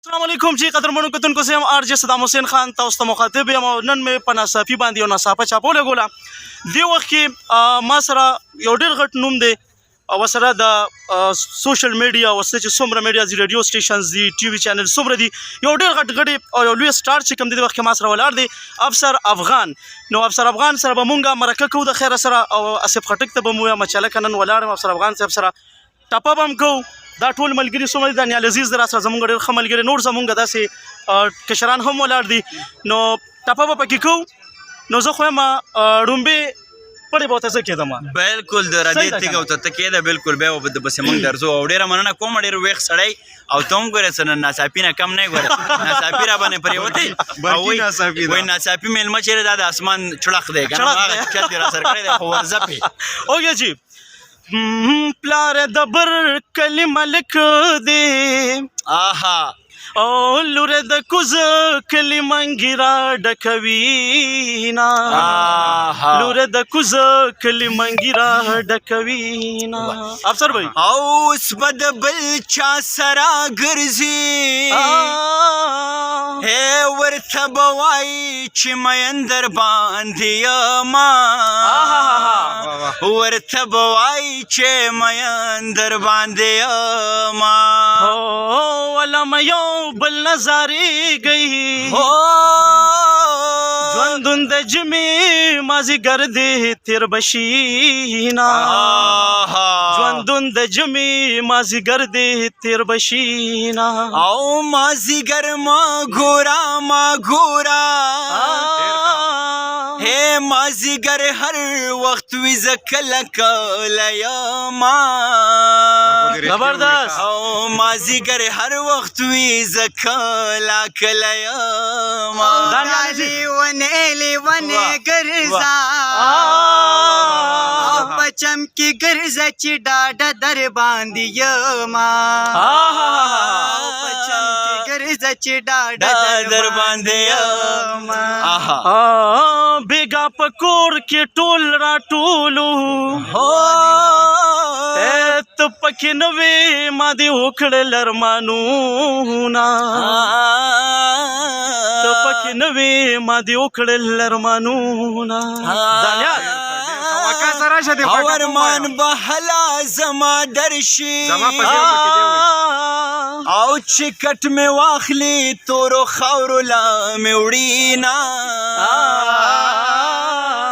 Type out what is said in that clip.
السلام علیکم چې قدرمنو کتونکو زه یم آر جې صدام حسین خان تاسو ته مخاطب یم او نن مې په ناڅاپي باندې یو ناڅاپه چاپه ولګوله. دې وخت کې ما سره یو ډېر غټ نوم دی او ورسره د سوشل میډیا ورسره چې څومره میډیا دي ریډیو سټیشنز دي ټي وي چینل څومره دي یو ډېر غټ غټې او یو لوی سټار چې کوم دی دې وخت کې ما سره ولاړ دی افسر افغان. نو افسر افغان سره به مونږ مرکه کوو د خیره سره او اسف خټک ته به مو ووایم چې هلکه نن ولاړ یم افسر افغان صاحب سره ټپه به هم کوو. دا ټول ملګري څومره دي دا نیال عزیز دی راسره زموږ ډېر ښه ملګري نور زموږ داسې کشران هم ولاړ دي نو ټپه به پکې کوو. نو زه خو یم ړومبې پړې به ورته زه کېدم بالکل د راډیو تیږه ورته ته کېده بالکل بیا به پسې موږ درځو او ډېره مننه کوم ډېر ویښ سړی او ته هم ګورې څه ناڅاپي نه کم نه یې ګورې ناڅاپي را باندې پرېوتی وایي ناڅاپي میلمه چېرې دا د اسمان چړق دی که نه هغه چل دې راسره کړی دی خو ورځپې اوکې جی پلار د بر کلی ملک دی آها او لور د کوز کلی منګي را ډکوي نا لور د کوز کلی منګي را ډکوي نا افسر بھائی اوس به د بل چا سره ګرځي ورته به وایي چې مین در باندې یما ورته به وایي چې مین در باندې یما ولم یو بل نظارې گئی ژوندون د جمعې مازدیګر دی تیر بشینا ژوندون د جمعې مازدیګر دی تیر بشینا او مازدیګر ما ګورا ما ګورا ہے مازدیګر هر وخت وي زه کله کله یما زبردست او مازدیګر هر وخت وي زه کله کله یما لیونې ګرځه په چمکي ګرځه چې ډاډه در باندې یما په چمکي ګرځه چې ډاډه در باندې یما بیګا پکور کې ټول را ټولو ته پکې نه وې ما دې وکړل ارمانونه ته پکې نه وې ما دې وکړل ارمانونه او ارمان به هلا زما درشي او چې کټ مې واخلي تورو خاورو لا مې وړي نه